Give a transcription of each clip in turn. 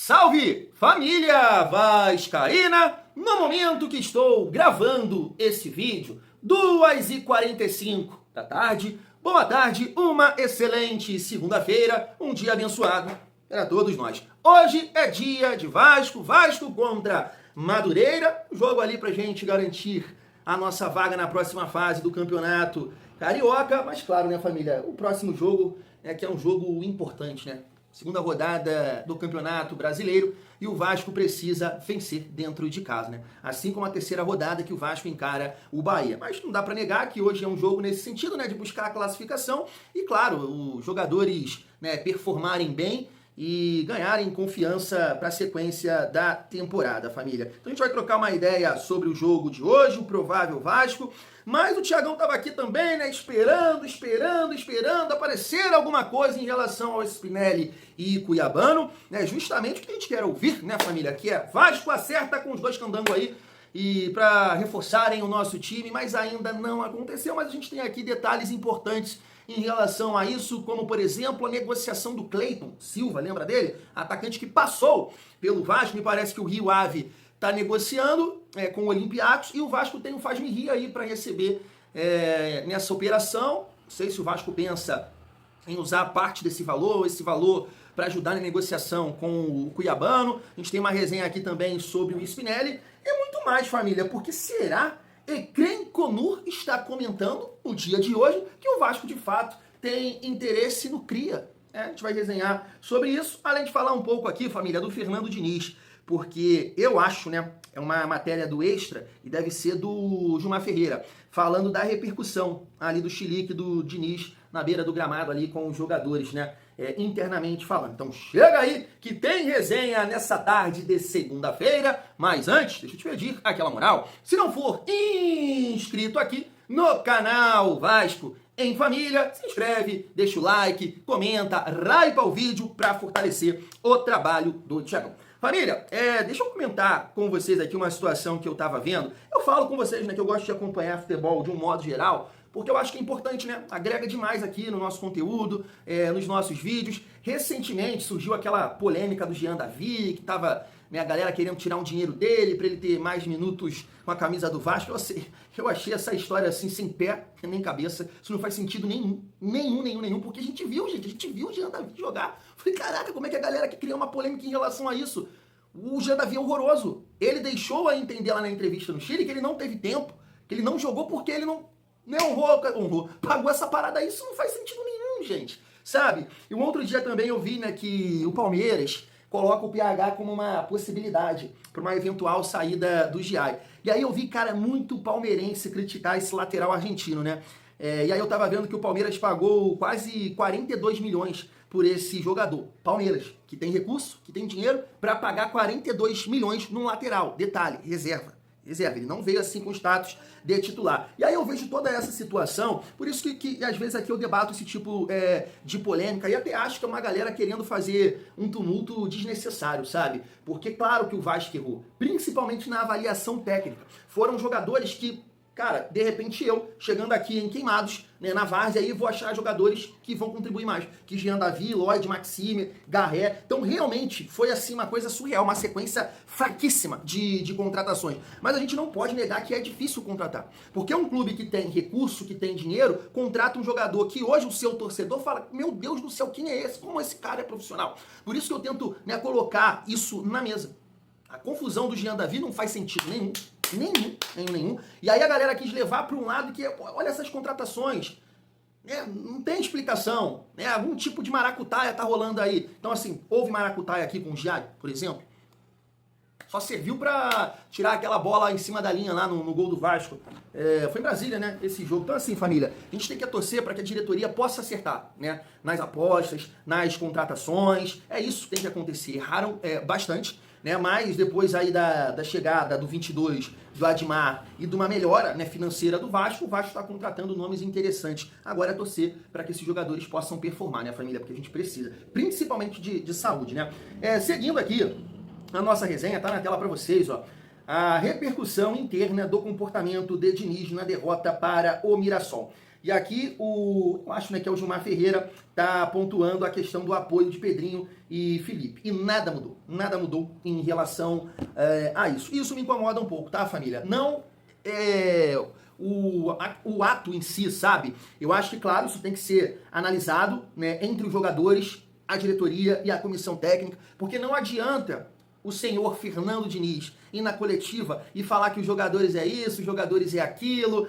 Salve, família vascaína! No momento que estou gravando esse vídeo, 2h45 da tarde, boa tarde, uma excelente segunda-feira, um dia abençoado para todos nós. Hoje é dia de Vasco contra Madureira, jogo ali pra gente garantir a nossa vaga na próxima fase do Campeonato Carioca, mas claro, né, família, o próximo jogo é que é um jogo importante, né? Segunda rodada do Campeonato Brasileiro e o Vasco precisa vencer dentro de casa, né? Assim como a terceira rodada que o Vasco encara o Bahia. Mas não dá para negar que hoje é um jogo nesse sentido, né? De buscar a classificação e, claro, os jogadores, né, performarem bem e ganharem confiança para a sequência da temporada, família. Então a gente vai trocar uma ideia sobre o jogo de hoje, o provável Vasco, mas o Thiagão estava aqui também, né, esperando aparecer alguma coisa em relação ao Spinelli e Cuiabano, né, justamente o que a gente quer ouvir, né, família, que é Vasco acerta com os dois candangos aí, e para reforçarem o nosso time, mas ainda não aconteceu, mas a gente tem aqui detalhes importantes em relação a isso, como, por exemplo, a negociação do Cleiton Silva, lembra dele? Atacante que passou pelo Vasco, me parece que o Rio Ave está negociando com o Olympiacos e o Vasco tem um faz-me rir aí para receber nessa operação. Não sei se o Vasco pensa em usar parte desse valor, esse valor para ajudar na negociação com o Cuiabano. A gente tem uma resenha aqui também sobre o Spinelli e muito mais, família, porque será... Ekrem Konur está comentando no dia de hoje que o Vasco, de fato, tem interesse no Cria. A gente vai resenhar sobre isso, além de falar um pouco aqui, família, do Fernando Diniz, porque eu acho, né, é uma matéria do Extra e deve ser do Gilmar Ferreira, falando da repercussão ali do chilique do Diniz na beira do gramado ali com os jogadores, né, internamente falando. Então chega aí que tem resenha nessa tarde de segunda-feira, mas antes, deixa eu te pedir aquela moral, se não for inscrito aqui no canal Vasco em Família, se inscreve, deixa o like, comenta, raipa o vídeo para fortalecer o trabalho do Thiagão. Família, deixa eu comentar com vocês aqui uma situação que eu tava vendo. Eu falo com vocês, né, que eu gosto de acompanhar futebol de um modo geral, porque eu acho que é importante, né? Agrega demais aqui no nosso conteúdo, nos nossos vídeos. Recentemente surgiu aquela polêmica do Jean Davi, que tava, né, a galera querendo tirar um dinheiro dele para ele ter mais minutos com a camisa do Vasco. Eu achei essa história assim, sem pé nem cabeça. Isso não faz sentido nenhum, porque a gente viu o Jean Davi jogar. Falei, caraca, como é que a galera que criou uma polêmica em relação a isso? O Jean Davi é horroroso. Ele deixou a entender lá na entrevista no Chile que ele não teve tempo, que ele não jogou porque ele não honrou, pagou essa parada aí. Isso não faz sentido nenhum, gente, sabe? E um outro dia também eu vi, né, que o Palmeiras coloca o PH como uma possibilidade para uma eventual saída do Giai. E aí eu vi, cara, muito palmeirense criticar esse lateral argentino, né? E aí eu tava vendo que o Palmeiras pagou quase 42 milhões por esse jogador. Palmeiras, que tem recurso, que tem dinheiro para pagar 42 milhões num lateral. Detalhe, reserva, ele não veio assim com status de titular. E aí eu vejo toda essa situação, por isso que às vezes aqui eu debato esse tipo de polêmica e até acho que é uma galera querendo fazer um tumulto desnecessário, sabe? Porque claro que o Vasco errou, principalmente na avaliação técnica. Foram jogadores que, cara, de repente eu, chegando aqui em Queimados, né, na várzea, aí vou achar jogadores que vão contribuir mais. Que Jean Davi, Lloyd, Maxime, Garré. Então, realmente, foi assim uma coisa surreal, uma sequência fraquíssima de contratações. Mas a gente não pode negar que é difícil contratar. Porque um clube que tem recurso, que tem dinheiro, contrata um jogador que hoje o seu torcedor fala, meu Deus do céu, quem é esse? Como esse cara é profissional? Por isso que eu tento, né, colocar isso na mesa. A confusão do Jean Davi não faz sentido nenhum. E aí a galera quis levar para um lado que, olha essas contratações, não tem explicação, né? Algum tipo de maracutaia tá rolando aí. Então assim, houve maracutaia aqui com o Giai, por exemplo, só serviu para tirar aquela bola em cima da linha lá no gol do Vasco. Foi em Brasília, né, esse jogo. Então assim, família, a gente tem que torcer para que a diretoria possa acertar, né, nas apostas, nas contratações. É isso que tem que acontecer. Erraram bastante, né, mas depois aí da chegada do 22, do Admar e de uma melhora, né, financeira do Vasco, o Vasco está contratando nomes interessantes. Agora é torcer para que esses jogadores possam performar, né, família, porque a gente precisa, principalmente de saúde, né. Seguindo aqui, a nossa resenha tá na tela para vocês, ó. A repercussão interna do comportamento de Diniz na derrota para o Mirassol. E aqui eu acho, né, que é o Gilmar Ferreira, tá pontuando a questão do apoio de Pedrinho e Felipe. E nada mudou em relação a isso. Isso me incomoda um pouco, tá, família? Não o ato em si, sabe? Eu acho que, claro, isso tem que ser analisado, né, entre os jogadores, a diretoria e a comissão técnica, porque não adianta o senhor Fernando Diniz ir na coletiva e falar que os jogadores é isso, os jogadores é aquilo,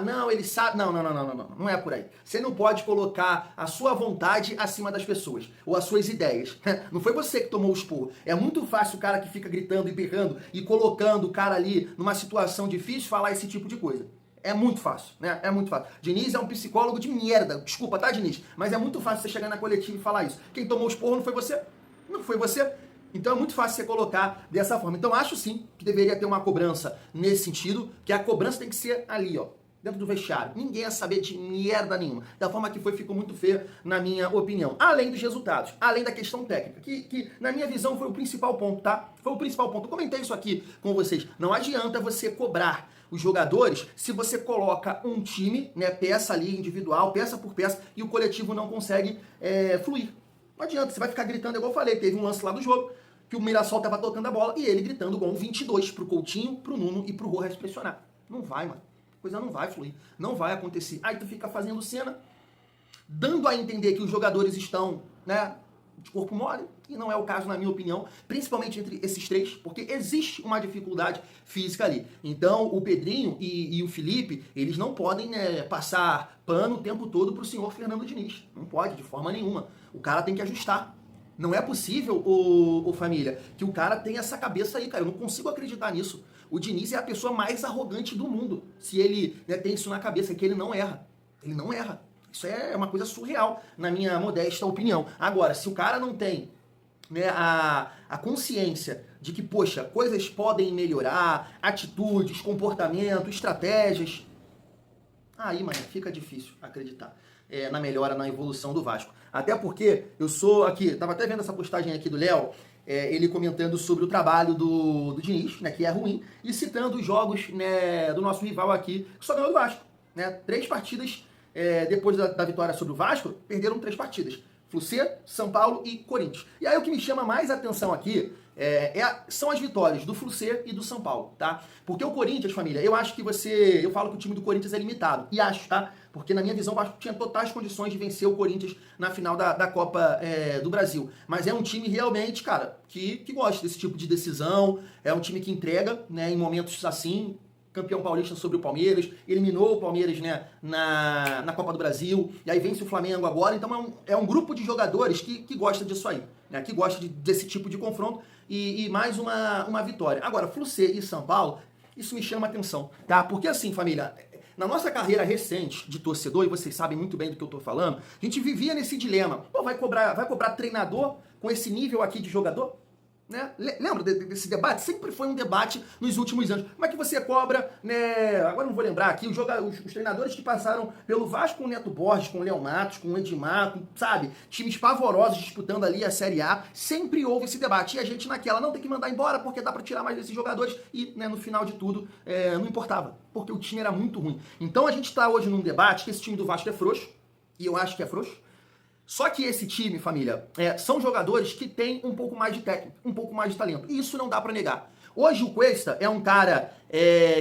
não, ele sabe, não é por aí. Você não pode colocar a sua vontade acima das pessoas, ou as suas ideias. Não foi você que tomou o esporro. É muito fácil o cara que fica gritando e berrando e colocando o cara ali numa situação difícil falar esse tipo de coisa. É muito fácil, né? É muito fácil. Diniz é um psicólogo de merda. Desculpa, tá, Diniz? Mas é muito fácil você chegar na coletiva e falar isso. Quem tomou o esporro não foi você. Não foi você. Então é muito fácil você colocar dessa forma. Então acho sim que deveria ter uma cobrança nesse sentido, que a cobrança tem que ser ali, ó, dentro do vestiário. Ninguém ia saber de merda nenhuma. Da forma que foi, ficou muito feio, na minha opinião. Além dos resultados, além da questão técnica, que na minha visão foi o principal ponto, tá? Foi o principal ponto. Eu comentei isso aqui com vocês. Não adianta você cobrar os jogadores se você coloca um time, né, peça ali individual, peça por peça, e o coletivo não consegue fluir. Não adianta, você vai ficar gritando, igual eu falei, teve um lance lá do jogo, que o Mirassol tava tocando a bola, e ele gritando com um 22 pro Coutinho, pro Nuno e pro Rojas pressionar. Não vai, mano. A coisa não vai fluir. Não vai acontecer. Aí tu fica fazendo cena, dando a entender que os jogadores estão, né, de corpo mole, e não é o caso, na minha opinião, principalmente entre esses três, porque existe uma dificuldade física ali. Então, o Pedrinho e o Felipe, eles não podem, né, passar pano o tempo todo pro senhor Fernando Diniz. Não pode, de forma nenhuma. O cara tem que ajustar. Não é possível, família, que o cara tenha essa cabeça aí, cara. Eu não consigo acreditar nisso. O Diniz é a pessoa mais arrogante do mundo. Se ele, né, tem isso na cabeça, que ele não erra. Ele não erra. Isso é uma coisa surreal, na minha modesta opinião. Agora, se o cara não tem, né, a consciência de que, poxa, coisas podem melhorar, atitudes, comportamento, estratégias, aí, mano, fica difícil acreditar na melhora, na evolução do Vasco. Até porque eu sou aqui, tava até vendo essa postagem aqui do Léo, ele comentando sobre o trabalho do Diniz, né, que é ruim, e citando os jogos, né, do nosso rival aqui, que só ganhou do Vasco. Né, 3 partidas depois da vitória sobre o Vasco, perderam 3 partidas. Fluminense, São Paulo e Corinthians. E aí o que me chama mais atenção aqui são as vitórias do Fluminense e do São Paulo, tá? Porque o Corinthians, família, eu acho que eu falo que o time do Corinthians é limitado, e acho, tá? Porque na minha visão o Vasco tinha totais condições de vencer o Corinthians na final da Copa do Brasil. Mas é um time realmente, cara, que gosta desse tipo de decisão, é um time que entrega, né, em momentos assim, campeão paulista sobre o Palmeiras, eliminou o Palmeiras, né, na Copa do Brasil, e aí vence o Flamengo agora. Então é um grupo de jogadores que gosta disso aí, né, que gosta desse tipo de confronto e mais uma vitória. Agora, Fluminense e São Paulo, isso me chama atenção, tá? Porque assim, família, na nossa carreira recente de torcedor, e vocês sabem muito bem do que eu tô falando, a gente vivia nesse dilema. Pô, vai cobrar treinador com esse nível aqui de jogador? Né? Lembra desse debate? Sempre foi um debate nos últimos anos. Como é que você cobra, né? Agora não vou lembrar aqui, os treinadores que passaram pelo Vasco com o Neto Borges, com o Léo Matos, com o Edmar, sabe? Times pavorosos disputando ali a Série A. Sempre houve esse debate. E a gente naquela, não tem que mandar embora porque dá pra tirar mais desses jogadores. E, né, no final de tudo, não importava. Porque o time era muito ruim. Então a gente tá hoje num debate que esse time do Vasco é frouxo. E eu acho que é frouxo. Só que esse time, família, são jogadores que têm um pouco mais de técnica, um pouco mais de talento. E isso não dá pra negar. Hoje o Cuesta é um cara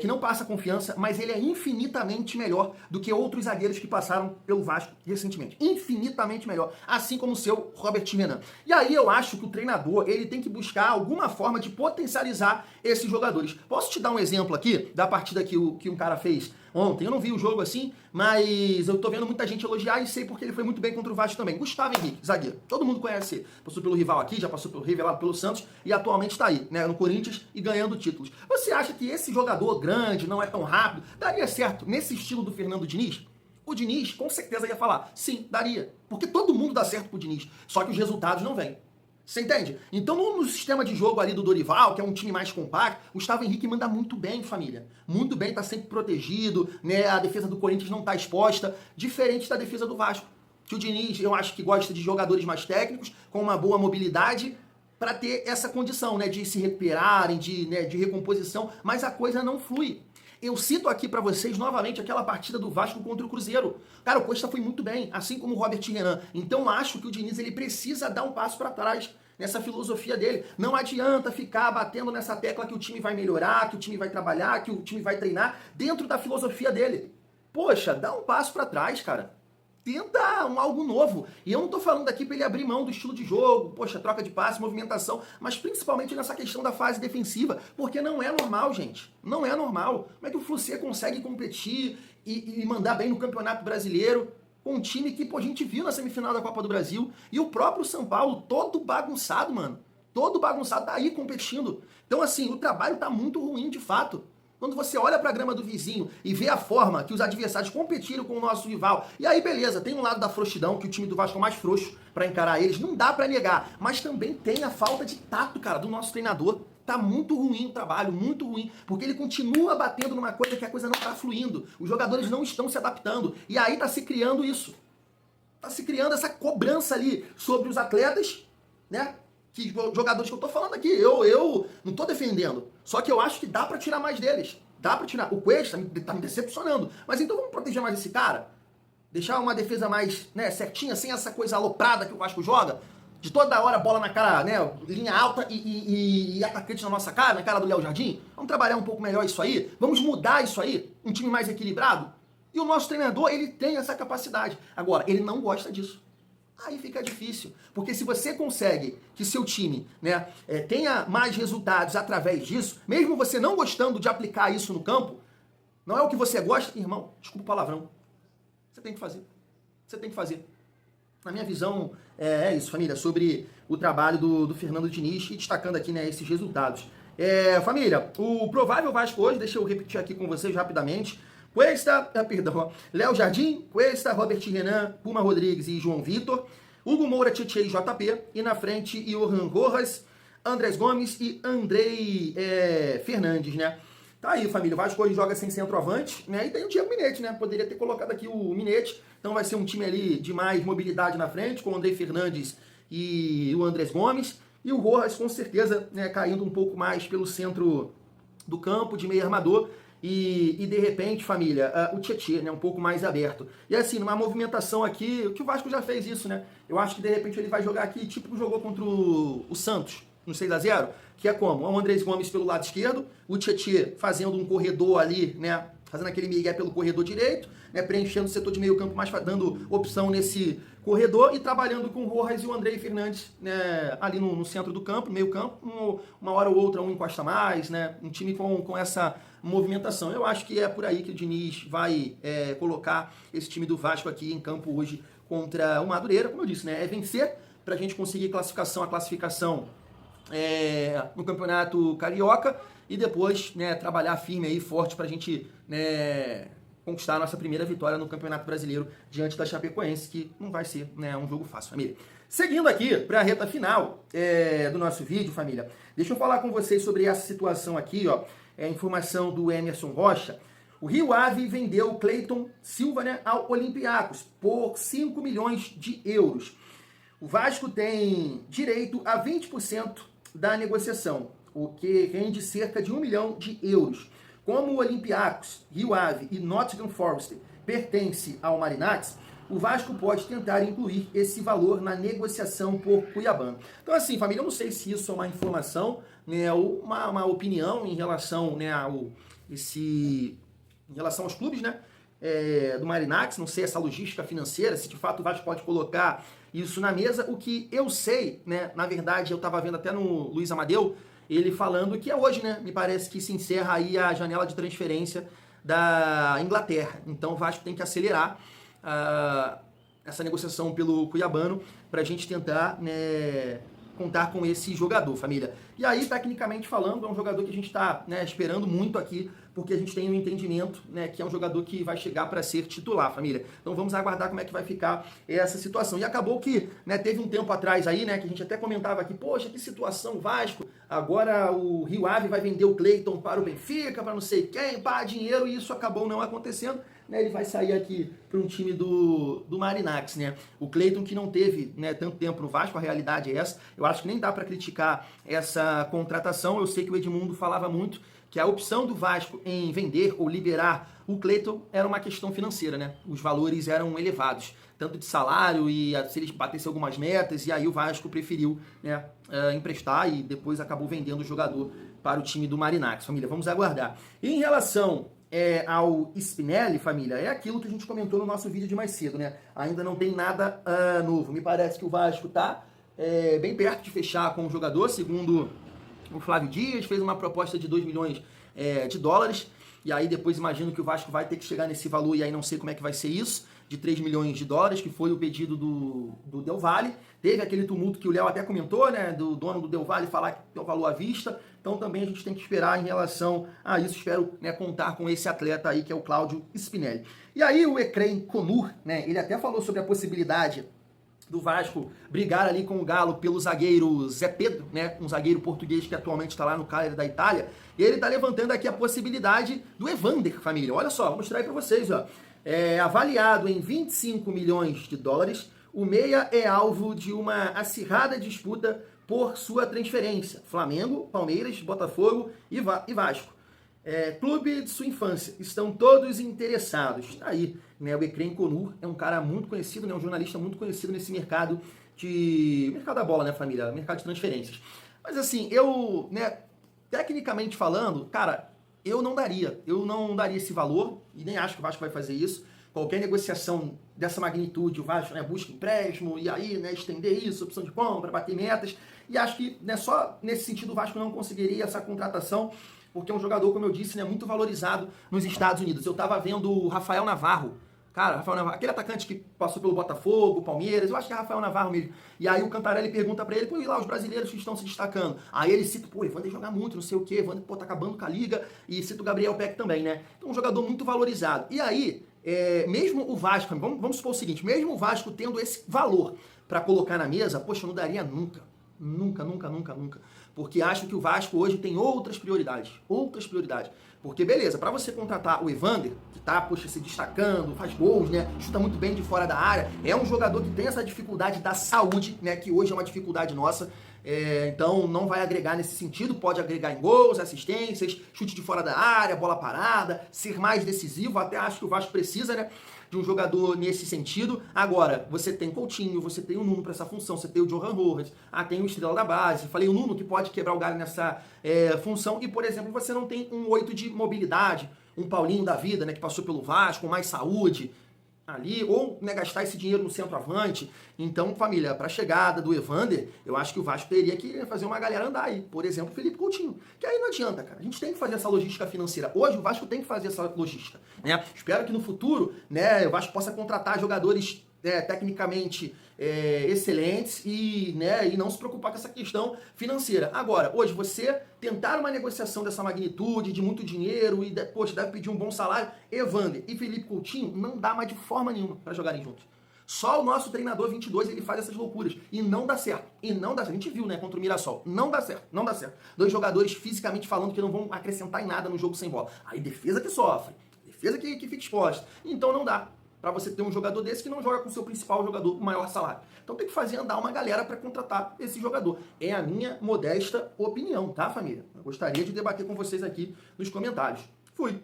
que não passa confiança, mas ele é infinitamente melhor do que outros zagueiros que passaram pelo Vasco recentemente. Infinitamente melhor. Assim como o seu Robert Renan. E aí eu acho que o treinador ele tem que buscar alguma forma de potencializar esses jogadores. Posso te dar um exemplo aqui da partida que um cara fez ontem? Eu não vi o jogo assim, mas eu tô vendo muita gente elogiar e sei porque ele foi muito bem contra o Vasco também. Gustavo Henrique, zagueiro. Todo mundo conhece ele. Passou pelo rival aqui, já passou pelo revelado pelo Santos e atualmente tá aí, né, no Corinthians e ganhando títulos. Você acha que esse jogador grande, não é tão rápido, daria certo nesse estilo do Fernando Diniz? O Diniz com certeza ia falar, sim, daria. Porque todo mundo dá certo pro Diniz, só que os resultados não vêm. Você entende? Então, no sistema de jogo ali do Dorival, que é um time mais compacto, o Gustavo Henrique manda muito bem, família. Muito bem, tá sempre protegido, né? A defesa do Corinthians não tá exposta, diferente da defesa do Vasco. Que o Diniz, eu acho que gosta de jogadores mais técnicos, com uma boa mobilidade, para ter essa condição, né? De se recuperarem, de recomposição, mas a coisa não flui. Eu cito aqui pra vocês novamente aquela partida do Vasco contra o Cruzeiro. Cara, o Cuesta foi muito bem, assim como o Robert Renan. Então acho que o Diniz ele precisa dar um passo para trás nessa filosofia dele. Não adianta ficar batendo nessa tecla que o time vai melhorar, que o time vai trabalhar, que o time vai treinar dentro da filosofia dele. Poxa, dá um passo para trás, cara. Tenta algo novo. E eu não tô falando aqui para ele abrir mão do estilo de jogo, poxa, troca de passe, movimentação, mas principalmente nessa questão da fase defensiva, porque não é normal, gente. Não é normal. Como é que o Fluminense consegue competir e mandar bem no Campeonato Brasileiro com um time que, pô, a gente viu na semifinal da Copa do Brasil e o próprio São Paulo todo bagunçado, mano. Todo bagunçado, tá aí competindo. Então, assim, o trabalho tá muito ruim de fato. Quando você olha para a grama do vizinho e vê a forma que os adversários competiram com o nosso rival, e aí beleza, tem um lado da frouxidão, que o time do Vasco é mais frouxo para encarar eles, não dá para negar, mas também tem a falta de tato, cara, do nosso treinador. Tá muito ruim o trabalho, muito ruim, porque ele continua batendo numa coisa que a coisa não tá fluindo, os jogadores não estão se adaptando, e aí tá se criando isso. Tá se criando essa cobrança ali sobre os atletas, né? Que jogadores que eu tô falando aqui, eu não tô defendendo. Só que eu acho que dá pra tirar mais deles. Dá pra tirar. O Cuesta tá me decepcionando. Mas então vamos proteger mais esse cara? Deixar uma defesa mais, né, certinha, sem essa coisa aloprada que o Vasco joga? De toda hora bola na cara, né, linha alta e atacante na nossa cara, na cara do Léo Jardim? Vamos trabalhar um pouco melhor isso aí? Vamos mudar isso aí? Um time mais equilibrado? E o nosso treinador, ele tem essa capacidade. Agora, ele não gosta disso. Aí fica difícil, porque se você consegue que seu time, né, tenha mais resultados através disso, mesmo você não gostando de aplicar isso no campo, não é o que você gosta, irmão, desculpa o palavrão, você tem que fazer, você tem que fazer. Na minha visão, é isso, família, sobre o trabalho do Fernando Diniz e destacando aqui, né, esses resultados. Família, o provável Vasco hoje, deixa eu repetir aqui com vocês rapidamente, Léo Jardim, Cuesta, Robert Renan, Puma Rodrigues e João Vitor, Hugo Moura, Tietê e JP, e na frente Johan Rojas, Andrés Gomes e Andrei Fernandes, né? Tá aí, família, o Vasco hoje joga sem centroavante, né? E tem o Diego Minete, né? Poderia ter colocado aqui o Minete, então vai ser um time ali de mais mobilidade na frente, com o Andrei Fernandes e o Andrés Gomes, e o Rojas com certeza, né, caindo um pouco mais pelo centro do campo, de meio armador, e de repente, família, o Tietê, né, um pouco mais aberto. E assim, numa movimentação aqui, que o Vasco já fez isso, né? Eu acho que de repente ele vai jogar aqui, tipo jogou contra o Santos, no 6-0, que é como? O Andrés Gomes pelo lado esquerdo, o Tietê fazendo um corredor ali, né? Fazendo aquele migué pelo corredor direito, né, preenchendo o setor de meio campo, mais dando opção nesse corredor e trabalhando com o Rojas e o Andrei Fernandes, né, ali no centro do campo, meio campo, uma hora ou outra um encosta mais, né, um time com essa movimentação. Eu acho que é por aí que o Diniz vai colocar esse time do Vasco aqui em campo hoje contra o Madureira. Como eu disse, né, é vencer para a gente conseguir a classificação no Campeonato Carioca e depois, né, trabalhar firme aí, forte para a gente, né, conquistar a nossa primeira vitória no Campeonato Brasileiro diante da Chapecoense, que não vai ser, né, um jogo fácil, família. Seguindo aqui para a reta final do nosso vídeo, família, deixa eu falar com vocês sobre essa situação aqui, ó, informação do Emerson Rocha. O Rio Ave vendeu o Cleiton Silva, né, ao Olympiacos por 5 milhões de euros. O Vasco tem direito a 20% da negociação, o que rende cerca de 1 milhão de euros. Como o Olympiacos, Rio Ave e Nottingham Forest pertence ao Marinacos, o Vasco pode tentar incluir esse valor na negociação por Cuiabá. Então assim, família, eu não sei se isso é uma informação, né, ou uma opinião em relação, né, em relação aos clubes, né, do Marinacos, não sei essa logística financeira, se de fato o Vasco pode colocar isso na mesa. O que eu sei, né, na verdade, eu estava vendo até no Luiz Amadeu, ele falando que é hoje, né, me parece que se encerra aí a janela de transferência da Inglaterra. Então o Vasco tem que acelerar essa negociação pelo Cuiabano para a gente tentar, né, contar com esse jogador, família. E aí, tecnicamente falando, é um jogador que a gente está, né, esperando muito aqui, porque a gente tem um entendimento, né, que é um jogador que vai chegar para ser titular, família. Então vamos aguardar como é que vai ficar essa situação. E acabou que, né, teve um tempo atrás aí, né, que a gente até comentava aqui, poxa, que situação, Vasco, agora o Rio Ave vai vender o Cleiton para o Benfica, para não sei quem, pá, dinheiro, e isso acabou não acontecendo. né, ele vai sair aqui para um time do Marinacks, né? O Cleiton, que não teve, né, tanto tempo no Vasco, a realidade é essa. Eu acho que nem dá para criticar essa contratação. Eu sei que o Edmundo falava muito que a opção do Vasco em vender ou liberar o Cleiton era uma questão financeira, né? Os valores eram elevados, tanto de salário e se eles batessem algumas metas, e aí o Vasco preferiu, né, emprestar e depois acabou vendendo o jogador para o time do Marinacks. Família, vamos aguardar. E em relação ao Spinelli, família, é aquilo que a gente comentou no nosso vídeo de mais cedo, né? Ainda não tem nada novo. Me parece que o Vasco tá bem perto de fechar com o jogador, segundo o Flávio Dias, fez uma proposta de 2 milhões de dólares, e aí depois imagino que o Vasco vai ter que chegar nesse valor, e aí não sei como é que vai ser isso, de 3 milhões de dólares, que foi o pedido do Del Valle. Teve aquele tumulto que o Léo até comentou, né, do dono do Del Valle falar que tem o valor à vista, então também a gente tem que esperar em relação a isso. Espero, né, contar com esse atleta aí, que é o Cláudio Spinelli. E aí o Ecrem Conur, né, ele até falou sobre a possibilidade do Vasco brigar ali com o Galo pelo zagueiro Zé Pedro, né, um zagueiro português que atualmente está lá no Cagliari da Itália, e ele está levantando aqui a possibilidade do Evander, família. Olha só, vou mostrar aí para vocês, ó. Avaliado em 25 milhões de dólares, o meia é alvo de uma acirrada disputa por sua transferência. Flamengo, Palmeiras, Botafogo e Vasco. Clube de sua infância, estão todos interessados. Tá aí, né? O Ecrem Conur é um cara muito conhecido, né? Um jornalista muito conhecido nesse mercado da bola, né, família? Mercado de transferências. Mas assim, né, tecnicamente falando, cara, eu não daria esse valor, e nem acho que o Vasco vai fazer isso. Qualquer negociação dessa magnitude, o Vasco, né, busca empréstimo, e aí, né, estender isso, opção de compra, bater metas, e acho que, né, só nesse sentido o Vasco não conseguiria essa contratação, porque é um jogador, como eu disse, né, muito valorizado nos Estados Unidos. Eu tava vendo o Rafael Navarro, cara, Rafael Navarro, aquele atacante que passou pelo Botafogo, Palmeiras, eu acho que é Rafael Navarro mesmo. E aí o Cantarelli pergunta pra ele, pô, e lá os brasileiros que estão se destacando? Aí ele cita, pô, Evander joga muito, não sei o quê, Evander, pô, tá acabando com a liga, e cita o Gabriel Peck também, né? Então um jogador muito valorizado. E aí, mesmo o Vasco, vamos supor o seguinte, mesmo o Vasco tendo esse valor pra colocar na mesa, poxa, eu não daria nunca. Nunca. Porque acho que o Vasco hoje tem outras prioridades. Porque, beleza, para você contratar o Evander, que tá, poxa, se destacando, faz gols, né? Chuta muito bem de fora da área. É um jogador que tem essa dificuldade da saúde, né? Que hoje é uma dificuldade nossa. Então não vai agregar nesse sentido. Pode agregar em gols, assistências, chute de fora da área, bola parada, ser mais decisivo. Até acho que o Vasco precisa, né, de um jogador nesse sentido. Agora, você tem Coutinho, você tem o Nuno para essa função, você tem o Johan Rojas, tem o Estrela da Base, falei o Nuno que pode quebrar o galho nessa função, e, por exemplo, você não tem um 8 de mobilidade, um Paulinho da vida, né, que passou pelo Vasco, com mais saúde ali, ou, né, gastar esse dinheiro no centroavante. Então, família, para a chegada do Evander, eu acho que o Vasco teria que fazer uma galera andar aí. Por exemplo, Felipe Coutinho. Que aí não adianta, cara. A gente tem que fazer essa logística financeira. Hoje o Vasco tem que fazer essa logística, né? Espero que no futuro, né, o Vasco possa contratar jogadores tecnicamente excelentes e não se preocupar com essa questão financeira. Agora, hoje, você tentar uma negociação dessa magnitude, de muito dinheiro, e depois deve pedir um bom salário, Evander e Felipe Coutinho, não dá mais de forma nenhuma para jogarem juntos. Só o nosso treinador 22, ele faz essas loucuras. E não dá certo. A gente viu, né, contra o Mirassol. Não dá certo. Dois jogadores fisicamente falando que não vão acrescentar em nada no jogo sem bola. Aí defesa que sofre. Defesa que fica exposta. Então não dá para você ter um jogador desse que não joga com o seu principal jogador, o maior salário. Então tem que fazer andar uma galera para contratar esse jogador. É a minha modesta opinião, tá, família? Eu gostaria de debater com vocês aqui nos comentários. Fui!